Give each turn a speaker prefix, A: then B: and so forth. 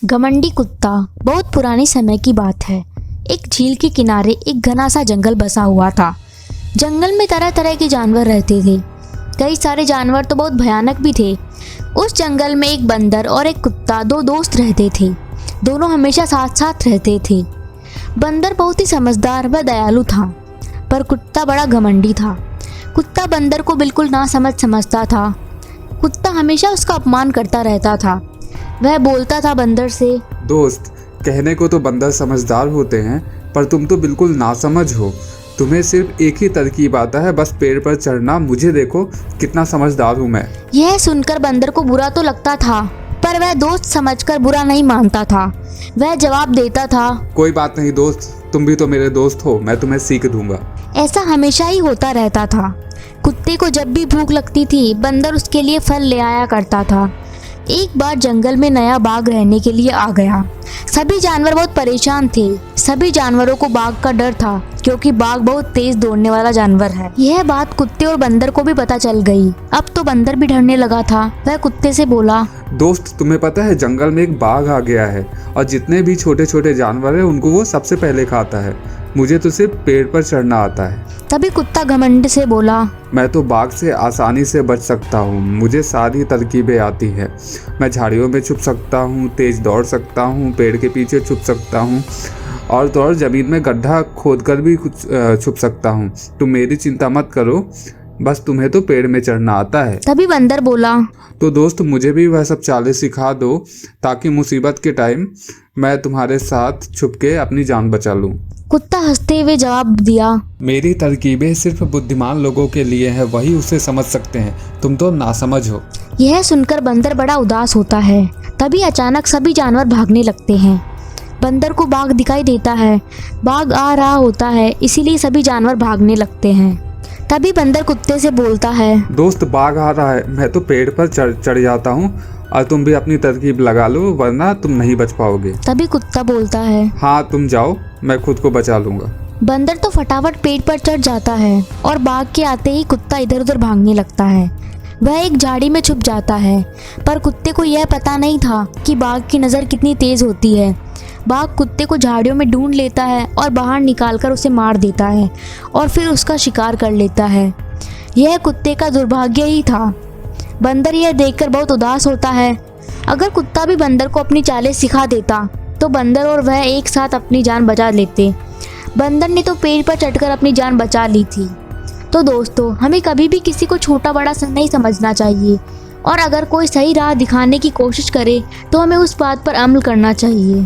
A: घमंडी कुत्ता। बहुत पुराने समय की बात है। एक झील के किनारे एक घना सा जंगल बसा हुआ था। जंगल में तरह तरह के जानवर रहते थे। कई सारे जानवर तो बहुत भयानक भी थे। उस जंगल में एक बंदर और एक कुत्ता दो दोस्त रहते थे। दोनों हमेशा साथ साथ रहते थे। बंदर बहुत ही समझदार व दयालु था, पर कुत्ता बड़ा घमंडी था। कुत्ता बंदर को बिल्कुल ना समझता था। कुत्ता हमेशा उसका अपमान करता रहता था। वह बोलता था बंदर से,
B: दोस्त, कहने को तो बंदर समझदार होते हैं, पर तुम तो बिल्कुल नासमझ हो। तुम्हें सिर्फ एक ही तरकीब आता है, बस पेड़ पर चढ़ना। मुझे देखो कितना समझदार हूँ मैं।
A: यह सुनकर बंदर को बुरा तो लगता था, पर वह दोस्त समझकर बुरा नहीं मानता था। वह जवाब देता था,
B: कोई बात नहीं दोस्त, तुम भी तो मेरे दोस्त हो, मैं तुम्हें सीख दूंगा।
A: ऐसा हमेशा ही होता रहता था। कुत्ते को जब भी भूख लगती थी, बंदर उसके लिए फल ले आया करता था। एक बार जंगल में नया बाघ रहने के लिए आ गया। सभी जानवर बहुत परेशान थे। सभी जानवरों को बाघ का डर था, क्योंकि बाघ बहुत तेज दौड़ने वाला जानवर है। यह बात कुत्ते और बंदर को भी पता चल गई। अब तो बंदर भी डरने लगा था। वह कुत्ते से बोला,
B: दोस्त, तुम्हें पता है जंगल में एक बाघ आ गया है और जितने भी छोटे छोटे जानवर हैं उनको वो सबसे पहले खाता है। मुझे तो सिर्फ पेड़ पर चढ़ना आता है।
A: तभी कुत्ता घमंड से बोला,
B: मैं तो बाघ से आसानी से बच सकता हूँ। मुझे सारी तरकीबें आती है। मैं झाड़ियों में छुप सकता हूँ, तेज दौड़ सकता हूँ, पेड़ के पीछे छुप सकता हूँ और तो और जमीन में गड्ढा खोदकर भी कुछ छुप सकता हूँ। तुम मेरी चिंता मत करो, बस तुम्हें तो पेड़ में चढ़ना आता है।
A: तभी बंदर बोला,
B: तो दोस्त, मुझे भी वह सब चालें सिखा दो, ताकि मुसीबत के टाइम मैं तुम्हारे साथ छुप के अपनी जान बचा लूं।
A: कुत्ता हंसते हुए जवाब दिया,
B: मेरी तरकीबें सिर्फ बुद्धिमान लोगों के लिए है, वही उसे समझ सकते हैं। तुम तो नासमझ हो।
A: यह सुनकर बंदर बड़ा उदास होता है। तभी अचानक सभी जानवर भागने लगते हैं। बंदर को बाघ दिखाई देता है। बाघ आ रहा होता है, इसीलिए सभी जानवर भागने लगते हैं। तभी बंदर कुत्ते से बोलता है,
B: दोस्त, बाघ आ रहा है। मैं तो पेड़ पर चढ़ जाता हूँ और तुम भी अपनी तरकीब लगा लो, वरना तुम नहीं बच पाओगे।
A: तभी कुत्ता बोलता है,
B: हाँ, तुम जाओ, मैं खुद को बचा लूंगा।
A: बंदर तो फटाफट पेड़ पर चढ़ जाता है और बाघ के आते ही कुत्ता इधर उधर भागने लगता है। वह एक झाड़ी में छुप जाता है, पर कुत्ते को यह पता नहीं था कि बाघ की नज़र कितनी तेज होती है। बाघ कुत्ते को झाड़ियों में ढूंढ लेता है और बाहर निकालकर उसे मार देता है और फिर उसका शिकार कर लेता है। यह कुत्ते का दुर्भाग्य ही था। बंदर यह देखकर बहुत उदास होता है। अगर कुत्ता भी बंदर को अपनी चालें सिखा देता, तो बंदर और वह एक साथ अपनी जान बचा लेते। बंदर ने तो पेड़ पर चढ़कर अपनी जान बचा ली थी। तो दोस्तों, हमें कभी भी किसी को छोटा बड़ा नहीं समझना चाहिए, और अगर कोई सही राह दिखाने की कोशिश करे तो हमें उस बात पर अमल करना चाहिए।